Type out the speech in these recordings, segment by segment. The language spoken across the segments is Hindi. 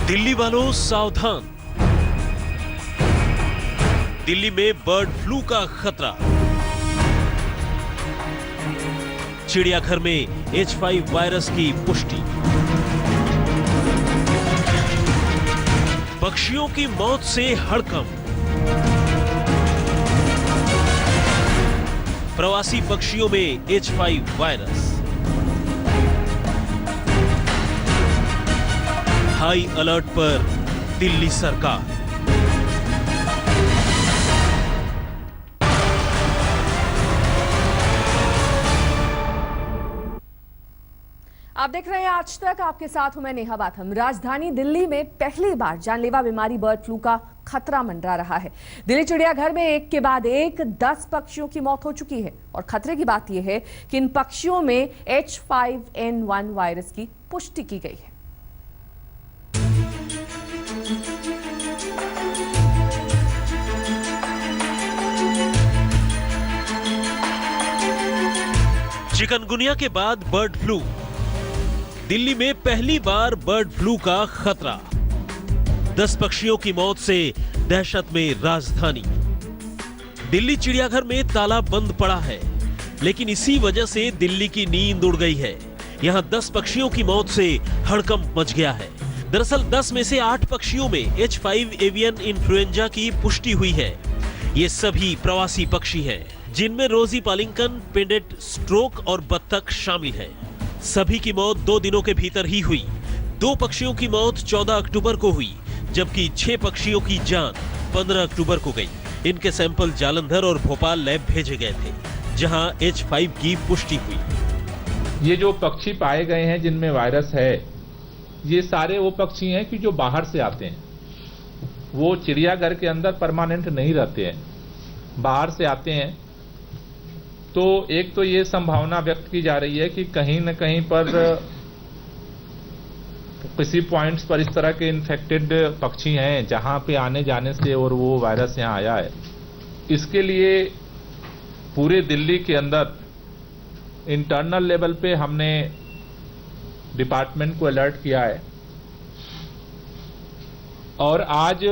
दिल्ली वालों सावधान, दिल्ली में बर्ड फ्लू का खतरा। चिड़ियाघर में H5 वायरस की पुष्टि। पक्षियों की मौत से हड़कंप। प्रवासी पक्षियों में H5 वायरस। हाई अलर्ट पर दिल्ली सरकार। आप देख रहे हैं आज तक, आपके साथ हूं मैं नेहा बाथम। राजधानी दिल्ली में पहली बार जानलेवा बीमारी बर्ड फ्लू का खतरा मंडरा रहा है। दिल्ली चिड़ियाघर में एक के बाद एक 10 पक्षियों की मौत हो चुकी है और खतरे की बात यह है कि इन पक्षियों में H5N1 वायरस की पुष्टि की गई है। चिकनगुनिया के बाद बर्ड फ्लू। दिल्ली में पहली बार बर्ड फ्लू का खतरा। 10 पक्षियों की मौत से दहशत में राजधानी। दिल्ली चिड़ियाघर में ताला बंद पड़ा है, लेकिन इसी वजह से दिल्ली की नींद उड़ गई है। यहां 10 पक्षियों की मौत से हड़कंप मच गया है। दरअसल 10 में से 8 पक्षियों में H5 एवियन इन्फ्लुएंजा की पुष्टि हुई है। ये सभी प्रवासी पक्षी हैं, जिनमें रोजी पालिंकन, पेंडेट, स्ट्रोक और बत्तख शामिल है। सभी की मौत 2 दिनों के भीतर ही हुई। 2 पक्षियों की मौत 14 अक्टूबर को हुई, जबकि 6 पक्षियों की जान 15 अक्टूबर को गई। इनके सैंपल जालंधर और भोपाल लैब भेजे गए थे, जहां H5 की पुष्टि हुई। ये जो पक्षी पाए गए हैं जिनमें वायरस है, ये सारे वो पक्षी हैं कि जो बाहर से आते हैं। वो चिड़ियाघर के अंदर परमानेंट नहीं रहते हैं, बाहर से आते हैं। तो एक तो ये संभावना व्यक्त की जा रही है कि कहीं न कहीं पर किसी पॉइंट्स पर इस तरह के इन्फेक्टेड पक्षी हैं जहां पे आने जाने से और वो वायरस यहां आया है। इसके लिए पूरे दिल्ली के अंदर इंटरनल लेवल पे हमने डिपार्टमेंट को अलर्ट किया है और आज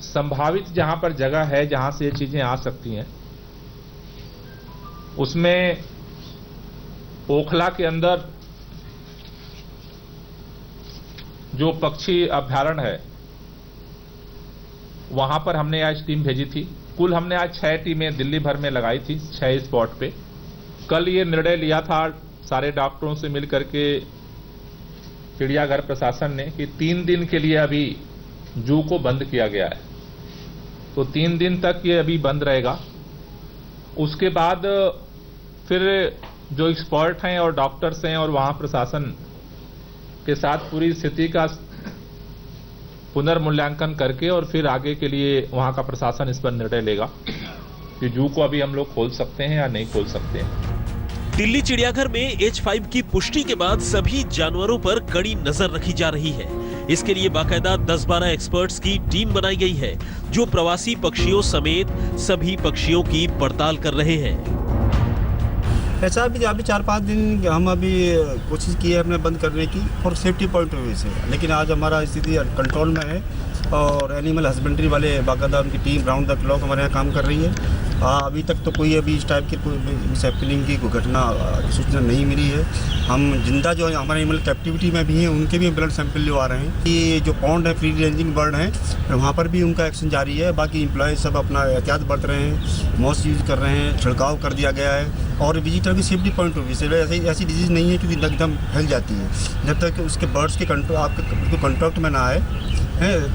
संभावित जहां पर जगह है जहां से ये चीजें आ सकती हैं, उसमें ओखला के अंदर जो पक्षी अभयारण्य है, वहां पर हमने आज टीम भेजी थी। कुल हमने आज 6 टीमें दिल्ली भर में लगाई थी, 6 स्पॉट पे। कल ये निर्णय लिया था सारे डॉक्टरों से मिलकर के चिड़ियाघर प्रशासन ने कि 3 दिन के लिए अभी जू को बंद किया गया है। तो 3 दिन तक ये अभी बंद रहेगा। उसके बाद फिर जो एक्सपर्ट हैं और डॉक्टर्स हैं और वहां प्रशासन के साथ पूरी स्थिति का पुनर्मूल्यांकन करके और फिर आगे के लिए वहां का प्रशासन इस पर निर्णय लेगा कि जू को अभी हम लोग खोल सकते हैं या नहीं खोल सकते हैं। दिल्ली चिड़ियाघर में H5 की पुष्टि के बाद सभी जानवरों पर कड़ी नजर रखी जा रही है। इसके लिए बाकायदा 10-12 एक्सपर्ट्स की टीम बनाई गई है, जो प्रवासी पक्षियों समेत सभी पक्षियों की पड़ताल कर रहे हैं। ऐसा अभी 4-5 दिन हम अभी कोशिश की है अपने बंद करने की और सेफ्टी पॉइंट ऑफ व्यू से, लेकिन आज हमारा स्थिति कंट्रोल में है और एनिमल हस्बेंड्री वाले बाकायदा उनकी टीम राउंड द क्लॉक हमारे यहाँ काम कर रही है। अभी तक तो कोई अभी इस टाइप की मिस हैपनिंग की कोई घटना सूचना नहीं मिली है। हम जिंदा जो हमारे एनिमल कैप्टिविटी में भी हैं, उनके भी ब्लड सैंपल जो आ रहे हैं। ये जो पॉन्ड है, फ्री रेंजिंग बर्ड हैं, वहाँ पर भी उनका एक्शन जारी है। बाकी एम्प्लॉय सब अपना एहतियात बरत रहे हैं, मास्क यूज कर रहे हैं, छिड़काव कर दिया गया है और विजिटर की सेफ्टी पॉइंट ऑफ व्यू से ऐसी डिजीज़ नहीं है कि एकदम फैल जाती है। जब तक उसके बर्ड्स के आपके कॉन्टैक्ट में ना आए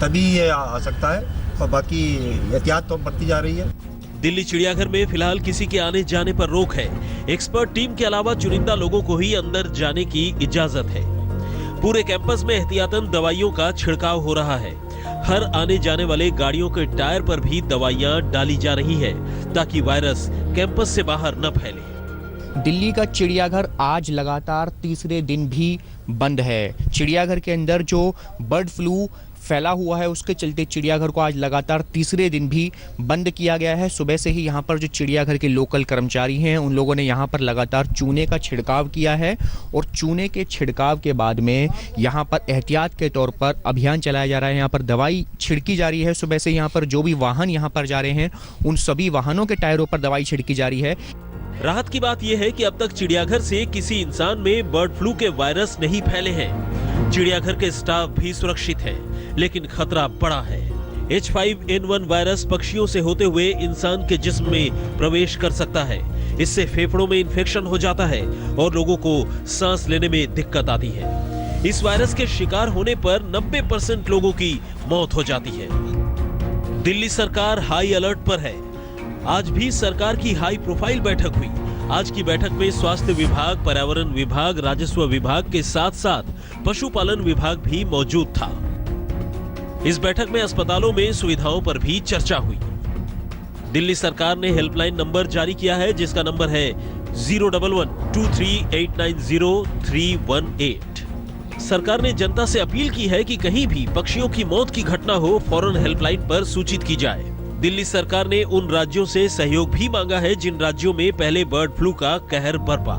तभी ये आ सकता है और बाकी एहतियात तो बरती जा रही है। दिल्ली चिड़ियाघर में फिलहाल किसी के आने जाने पर रोक है। एक्सपर्ट टीम के अलावा चुनिंदा लोगों को ही अंदर जाने की इजाजत है। पूरे कैंपस में एहतियातन दवाइयों का छिड़काव हो रहा है। हर आने जाने वाले गाड़ियों के टायर पर भी दवाइयां डाली जा रही है, ताकि वायरस कैंपस से बाहर न फैले। दिल्ली का चिड़ियाघर आज लगातार तीसरे दिन भी बंद है। चिड़ियाघर के अंदर जो बर्ड फ्लू फैला हुआ है, उसके चलते चिड़ियाघर को आज लगातार तीसरे दिन भी बंद किया गया है। सुबह से ही यहाँ पर जो चिड़ियाघर के लोकल कर्मचारी हैं उन लोगों ने यहाँ पर लगातार चूने का छिड़काव किया है और चूने के छिड़काव के बाद में यहाँ पर एहतियात के तौर पर अभियान चलाया जा रहा है। यहाँ पर दवाई छिड़की जा रही है। सुबह से यहाँ पर जो भी वाहन यहाँ पर जा रहे हैं उन सभी वाहनों के टायरों पर दवाई छिड़की जा रही है। राहत की बात यह है कि अब तक चिड़ियाघर से किसी इंसान में बर्ड फ्लू के वायरस नहीं फैले हैं। चिड़ियाघर के स्टाफ भी सुरक्षित है, लेकिन खतरा बड़ा है। H5N1 वायरस पक्षियों से होते हुए इंसान के जिस्म में प्रवेश कर सकता है। इससे फेफड़ों में इंफेक्शन हो जाता है और लोगों को सांस लेने में दिक्कत आती है। इस वायरस के शिकार होने पर 90% लोगों की मौत हो जाती है। दिल्ली सरकार हाई अलर्ट पर है। आज भी सरकार की हाई प्रोफाइल बैठक हुई। आज की बैठक में स्वास्थ्य विभाग, पर्यावरण विभाग, राजस्व विभाग के साथ साथ पशुपालन विभाग भी मौजूद था। इस बैठक में अस्पतालों में सुविधाओं पर भी चर्चा हुई। दिल्ली सरकार ने हेल्पलाइन नंबर जारी किया है, जिसका नंबर है 011-23890318। सरकार ने जनता से अपील की है कि कहीं भी पक्षियों की मौत की घटना हो, फौरन हेल्पलाइन पर सूचित की जाए। दिल्ली सरकार ने उन राज्यों से सहयोग भी मांगा है जिन राज्यों में पहले बर्ड फ्लू का कहर बरपा।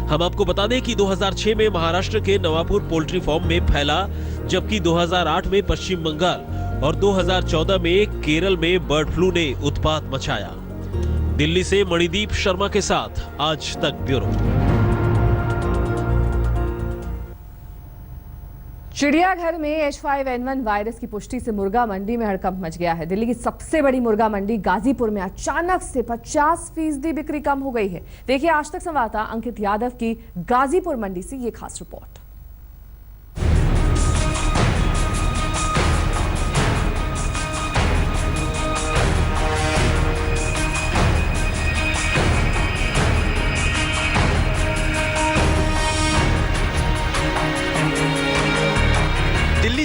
हम आपको बता दें कि 2006 में महाराष्ट्र के नवापुर पोल्ट्री फार्म में फैला, जबकि 2008 में पश्चिम बंगाल और 2014 में केरल में बर्ड फ्लू ने उत्पात मचाया। दिल्ली से मणिदीप शर्मा के साथ आज तक ब्यूरो। चिड़ियाघर में H5N1 वायरस की पुष्टि से मुर्गा मंडी में हड़कंप मच गया है। दिल्ली की सबसे बड़ी मुर्गा मंडी गाजीपुर में अचानक से 50% बिक्री कम हो गई है। देखिए आज तक संवाददाता अंकित यादव की गाजीपुर मंडी से ये खास रिपोर्ट।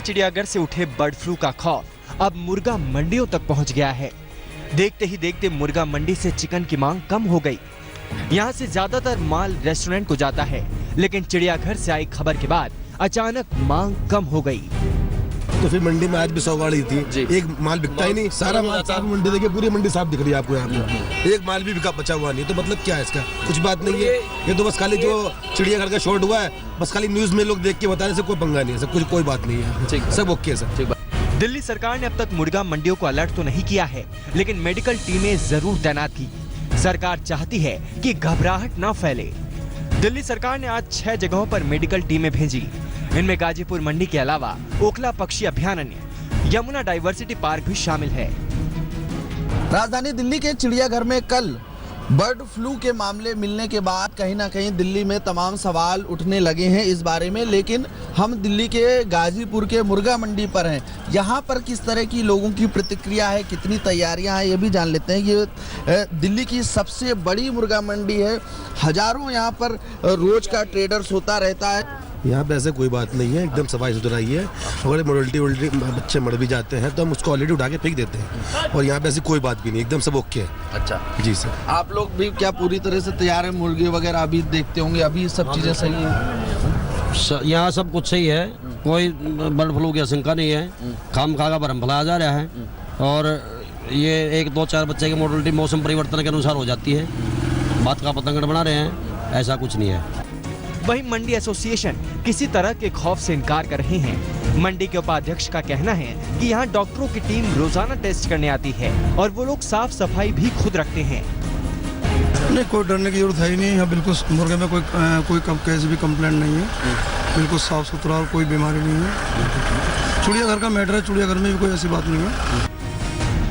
चिड़ियाघर से उठे बर्ड फ्लू का खौफ अब मुर्गा मंडियों तक पहुंच गया है। देखते ही देखते मुर्गा मंडी से चिकन की मांग कम हो गई। यहां से ज्यादातर माल रेस्टोरेंट को जाता है, लेकिन चिड़ियाघर से आई खबर के बाद अचानक मांग कम हो गई। तो फिर मंडी में आज भी 100 गाड़ी थी, एक माल बिकता ही नहीं। सारा माल साफ मंडी देखिए, पूरी मंडी साफ दिख रही है आपको यहाँ पे, एक माल भी बिका बचा हुआ नहीं। तो मतलब क्या है इसका? कुछ बात नहीं है। ये तो बस खाली जो चिड़ियाघर का शॉर्ट हुआ है, बस खाली न्यूज में लोग देख के बताने से कोई पंगा नहीं है। सब कुछ कोई बात नहीं है, सब ओके है सर। दिल्ली सरकार ने अब तक मुर्गा मंडियों को अलर्ट तो नहीं किया है, लेकिन मेडिकल टीमें जरूर तैनात की। सरकार चाहती है कि घबराहट न फैले। दिल्ली सरकार ने आज 6 जगहों पर मेडिकल टीमें भेजी। इनमें गाजीपुर मंडी के अलावा ओखला पक्षी अभयारण्य, यमुना डाइवर्सिटी पार्क भी शामिल है। राजधानी दिल्ली के चिड़ियाघर में कल बर्ड फ्लू के मामले मिलने के बाद कहीं ना कहीं दिल्ली में तमाम सवाल उठने लगे हैं इस बारे में। लेकिन हम दिल्ली के गाजीपुर के मुर्गा मंडी पर हैं। यहाँ पर किस तरह की लोगों की प्रतिक्रिया है, कितनी तैयारियां हैं, ये भी जान लेते हैं। ये दिल्ली की सबसे बड़ी मुर्गा मंडी है। हजारों यहाँ पर रोज का ट्रेडर्स होता रहता है। यहाँ पे ऐसे कोई बात नहीं है, एकदम सफाई सुथराई है। अगर मोडल्टी बच्चे मर भी जाते हैं तो हम उसको ऑलरेडी उठा के फेंक देते हैं, और यहाँ पे ऐसी कोई बात भी नहीं, एकदम सब ओके है। अच्छा जी सर। आप लोग भी क्या पूरी तरह से तैयार है? मुर्गे वगैरह अभी देखते होंगे, अभी सब चीजें सही है? यहाँ सब कुछ सही है, कोई बर्ड फ्लू की आशंका नहीं है। खाम खा का भरम फैलाया जा रहा है, और ये 1, 2, 4 बच्चे की मोडल्टी मौसम परिवर्तन के अनुसार हो जाती है। बात का पतंगड़ बना रहे हैं, ऐसा कुछ नहीं है। वहीं मंडी एसोसिएशन किसी तरह के खौफ से इनकार कर रहे हैं। मंडी के उपाध्यक्ष का कहना है कि यहाँ डॉक्टरों की टीम रोजाना टेस्ट करने आती है और वो लोग साफ सफाई भी खुद रखते हैं। नहीं, कोई डरने की जरूरत है ही नहीं। यहाँ बिल्कुल मुर्गे में कोई कैसे भी कंप्लेंट नहीं है, बिल्कुल साफ सुथरा और कोई बीमारी नहीं है। चिड़ियाघर का मैटर है, चिड़ियाघर में भी कोई ऐसी बात नहीं है।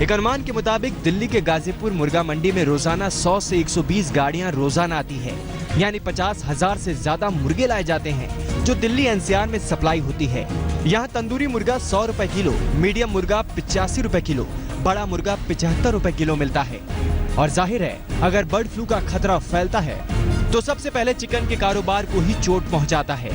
एक अनुमान के मुताबिक दिल्ली के गाजीपुर मुर्गा मंडी में रोजाना 100 से 120 गाड़ियां रोजाना आती है, यानी 50,000 से ज्यादा मुर्गे लाए जाते हैं जो दिल्ली एनसीआर में सप्लाई होती है। यहाँ तंदूरी मुर्गा 100 रुपए किलो, मीडियम मुर्गा 85 रुपए किलो, बड़ा मुर्गा 75 रुपए किलो मिलता है। और जाहिर है, अगर बर्ड फ्लू का खतरा फैलता है तो सबसे पहले चिकन के कारोबार को ही चोट पहुंचाता है।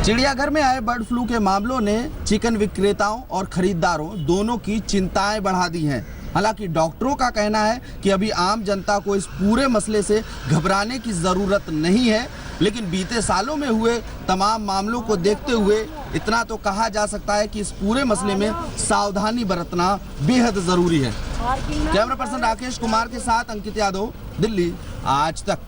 चिड़ियाघर में आए बर्ड फ्लू के मामलों ने चिकन विक्रेताओं और खरीदारों दोनों की चिंताएं बढ़ा दी हैं। हालांकि डॉक्टरों का कहना है कि अभी आम जनता को इस पूरे मसले से घबराने की जरूरत नहीं है। लेकिन बीते सालों में हुए तमाम मामलों को देखते हुए इतना तो कहा जा सकता है कि इस पूरे मसले में सावधानी बरतना बेहद जरूरी है। कैमरा पर्सन राकेश कुमार के साथ अंकित यादव, दिल्ली आज तक।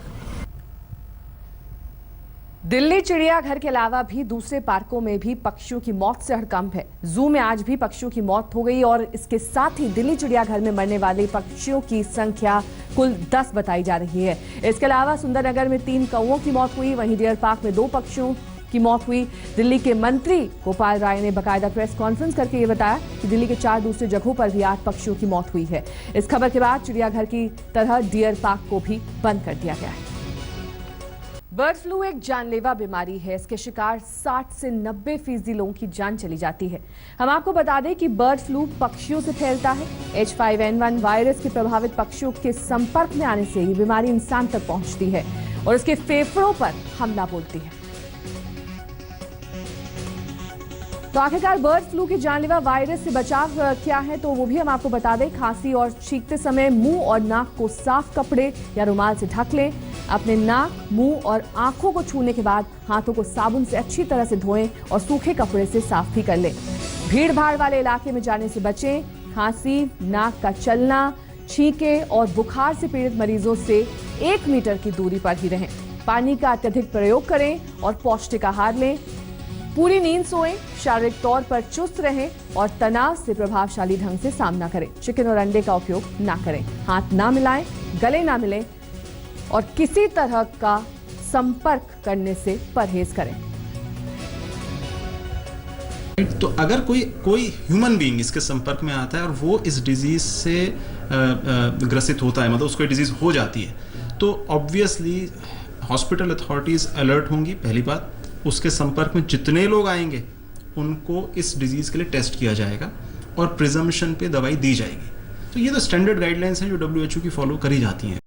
दिल्ली चिड़ियाघर के अलावा भी दूसरे पार्कों में भी पक्षियों की मौत से हड़कंप है। जू में आज भी पक्षियों की मौत हो गई और इसके साथ ही दिल्ली चिड़ियाघर में मरने वाले पक्षियों की संख्या कुल 10 बताई जा रही है। इसके अलावा सुंदरनगर में 3 कौवों की मौत हुई, वहीं डियर पार्क में 2 पक्षियों की मौत हुई। दिल्ली के मंत्री गोपाल राय ने बाकायदा प्रेस कॉन्फ्रेंस करके ये बताया कि दिल्ली के 4 दूसरे जगहों पर भी 8 पक्षियों की मौत हुई है। इस खबर के बाद चिड़ियाघर की तरह डियर पार्क को भी बंद कर दिया गया है। बर्ड फ्लू एक जानलेवा बीमारी है। इसके शिकार 60 से 90% लोगों की जान चली जाती है। हम आपको बता दें कि बर्ड फ्लू पक्षियों से फैलता है। H5N1 वायरस के प्रभावित पक्षियों के संपर्क में आने से ये बीमारी इंसान तक पहुंचती है और इसके फेफड़ों पर हमला बोलती है। तो आखिरकार बर्ड फ्लू के जानलेवा वायरस से बचाव क्या है, तो वो भी हम आपको बता दें। खांसी और छींकते समय मुंह और नाक को साफ कपड़े या रुमाल से ढक लें। अपने नाक, मुंह और आंखों को छूने के बाद हाथों को साबुन से अच्छी तरह से धोएं और सूखे कपड़े से साफ भी कर लें। भीड़ भाड़ वाले इलाके में जाने से बचें। खांसी, नाक का चलना, छींके और बुखार से पीड़ित मरीजों से 1 मीटर की दूरी पर ही रहें। पानी का अत्यधिक प्रयोग करें और पौष्टिक आहार लें। पूरी नींद सोएं, शारीरिक तौर पर चुस्त रहें और तनाव से प्रभावशाली ढंग से सामना करें। चिकन और अंडे का उपयोग ना करें। हाथ ना मिलाएं, गले ना मिलें और किसी तरह का संपर्क करने से परहेज करें। तो अगर कोई ह्यूमन बीइंग इसके संपर्क में आता है और वो इस डिजीज से ग्रसित होता है, मतलब उसको डिजीज हो जाती है, तो ऑब्वियसली हॉस्पिटल अथॉरिटीज अलर्ट होंगी। पहली बात, उसके संपर्क में जितने लोग आएंगे उनको इस डिजीज के लिए टेस्ट किया जाएगा और प्रिजम्पशन पे दवाई दी जाएगी। तो ये तो स्टैंडर्ड गाइडलाइंस हैं जो WHO की फॉलो करी जाती हैं।